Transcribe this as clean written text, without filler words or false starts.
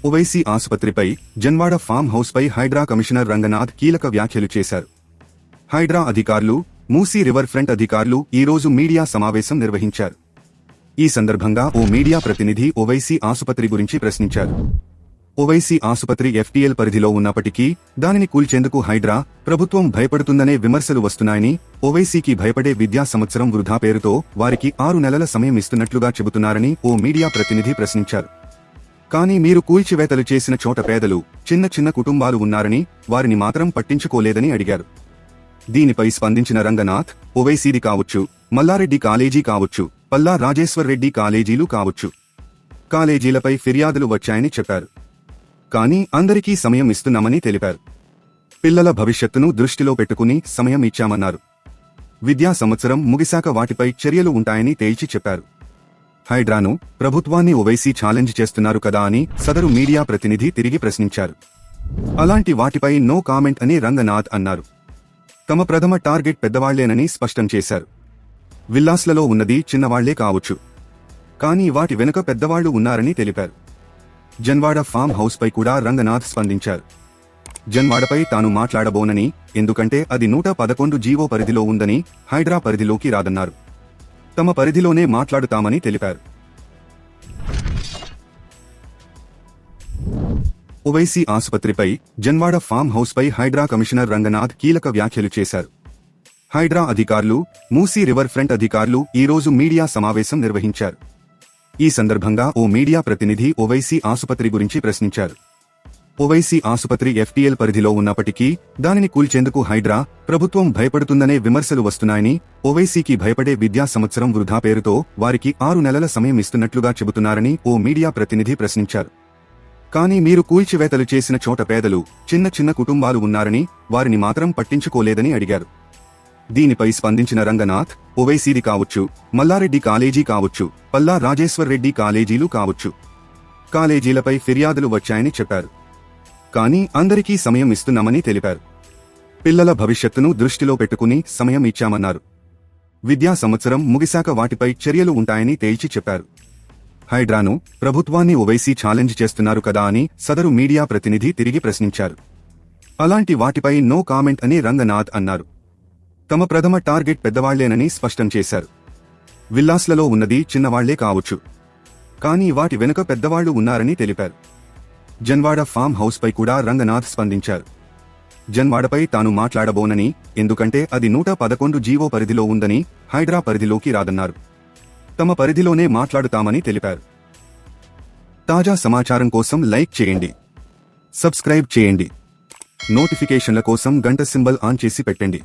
Owaisi ఆసుపత్రిపై Janwada form హౌస్పై Hydraa commissioner Ranganath కీలక వ్యాఖ్యలు చేశారు. హైడ్రా అధికారులు, మూసీ రివర్ ఫ్రంట్ అధికారులు ఈరోజు మీడియా సమావేశం నిర్వహించారు. ఈ సందర్భంగా ఓ మీడియా ప్రతినిధి ఓవైసీ ఆసుపత్రి గురించి ప్రశ్నించారు. ఓవైసీ ఆసుపత్రి ఎఫ్టీఎల్ పరిధిలో ఉన్నప్పటికీ దానిని కూల్చేందుకు హైడ్రా ప్రభుత్వం భయపడుతుందనే విమర్శలు వస్తున్నాయని, ఓవైసీకి భయపడే విద్యా సంవత్సరం వృధా పేరుతో వారికి 6 నెలల సమయం ఇస్తున్నట్లుగా చెబుతున్నారని ఓ మీడియా ప్రతినిధి ప్రశ్నించారు. కానీ మీరు కూల్చివేతలు చేసిన చోట పేదలు, చిన్న చిన్న కుటుంబాలు ఉన్నారని, వారిని మాత్రం పట్టించుకోలేదని అడిగారు. దీనిపై స్పందించిన రంగనాథ్, ఓవైసీది కావచ్చు, మల్లారెడ్డి కాలేజీ కావచ్చు, పల్లా రాజేశ్వర్ రెడ్డి కాలేజీలు కావచ్చు, కాలేజీలపై ఫిర్యాదులు వచ్చాయని చెప్పారు. కానీ అందరికీ సమయం ఇస్తున్నామని తెలిపారు. పిల్లల భవిష్యత్తును దృష్టిలో పెట్టుకుని సమయం ఇచ్చామన్నారు. విద్యా సంవత్సరం ముగిశాక వాటిపై చర్యలు ఉంటాయని తేల్చి చెప్పారు. హైడ్రాను, ప్రభుత్వాన్ని ఓవైసీ ఛాలెంజ్ చేస్తున్నారు కదా అని సదరు మీడియా ప్రతినిధి తిరిగి ప్రశ్నించారు. అలాంటి వాటిపై నో కామెంట్ అని రంగనాథ్ అన్నారు. తమ ప్రథమ టార్గెట్ పెద్దవాళ్లేనని స్పష్టం చేశారు. విల్లాస్లలో ఉన్నది చిన్నవాళ్లే కావచ్చు, కానీ వాటి వెనుక పెద్దవాళ్లు ఉన్నారని తెలిపారు. జన్వాడ ఫామ్ హౌస్పై కూడా రంగనాథ్ స్పందించారు. జన్వాడపై తాను మాట్లాడబోనని, ఎందుకంటే అది 111 జీవో పరిధిలో ఉందని, హైడ్రా పరిధిలోకి రాదన్నారు. తమ పరిధిలోనే మాట్లాడుతామని తెలిపారు. ఓవైసీ ఆసుపత్రిపై జన్వాడ ఫామ్ హౌస్పై హైడ్రా కమిషనర్ రంగనాథ్ కీలక వ్యాఖ్యలు చేశారు. హైడ్రా అధికారులు, మూసీ రివర్ ఫ్రంట్ అధికారులు ఈరోజు మీడియా సమావేశం నిర్వహించారు. ఈ సందర్భంగా ఓ మీడియా ప్రతినిధి ఓవైసీ ఆసుపత్రి గురించి ప్రశ్నించారు. ఓవైసీ ఆసుపత్రి ఎఫ్టీఎల్ పరిధిలో ఉన్నప్పటికీ దానిని కూల్చేందుకు హైడ్రా ప్రభుత్వం భయపడుతుందనే విమర్శలు వస్తున్నాయని, ఓవైసీకి భయపడే విద్యా సంవత్సరం వృధా పేరుతో వారికి 6 నెలల సమయం ఇస్తున్నట్లుగా చెబుతున్నారని ఓ మీడియా ప్రతినిధి ప్రశ్నించారు. కానీ మీరు కూల్చివేతలు చేసిన చోట పేదలు, చిన్న చిన్న కుటుంబాలు ఉన్నారని, వారిని మాత్రం పట్టించుకోలేదని అడిగారు. దీనిపై స్పందించిన రంగనాథ్, ఓవైసీది కావచ్చు, మల్లారెడ్డి కాలేజీ కావచ్చు, పల్లా రాజేశ్వర్ రెడ్డి కాలేజీలు కావచ్చు, కాలేజీలపై ఫిర్యాదులు వచ్చాయని చెప్పారు. కానీ అందరికీ సమయం ఇస్తున్నామని తెలిపారు. పిల్లల భవిష్యత్తును దృష్టిలో పెట్టుకుని సమయం ఇచ్చామన్నారు. విద్యా సంవత్సరం ముగిశాక వాటిపై చర్యలు ఉంటాయని తేల్చి చెప్పారు. హైడ్రాను, ప్రభుత్వాన్ని ఓవైసీ ఛాలెంజ్ చేస్తున్నారు కదా అని సదరు మీడియా ప్రతినిధి తిరిగి ప్రశ్నించారు. అలాంటి వాటిపై నో కామెంట్ అని రంగనాథ్ అన్నారు. తమ ప్రథమ టార్గెట్ పెద్దవాళ్లేనని స్పష్టం చేశారు. విల్లాస్లలో ఉన్నది చిన్నవాళ్లే కావచ్చు, కానీ వాటి వెనుక పెద్దవాళ్లు ఉన్నారని తెలిపారు. జన్వాడ ఫామ్ హౌస్పై కూడా రంగనాథ్ స్పందించారు. జన్వాడపై తాను మాట్లాడబోనని, ఎందుకంటే అది 111 జీవో పరిధిలో ఉందని, హైడ్రా పరిధిలోకి రాదన్నారు. తమ పరిధిలోనే మాట్లాడుతామని తెలిపారు. తాజా సమాచారం కోసం లైక్ చేయండి, సబ్స్క్రైబ్ చేయండి, నోటిఫికేషన్ల కోసం గంట సింబల్ ఆన్ చేసి పెట్టండి.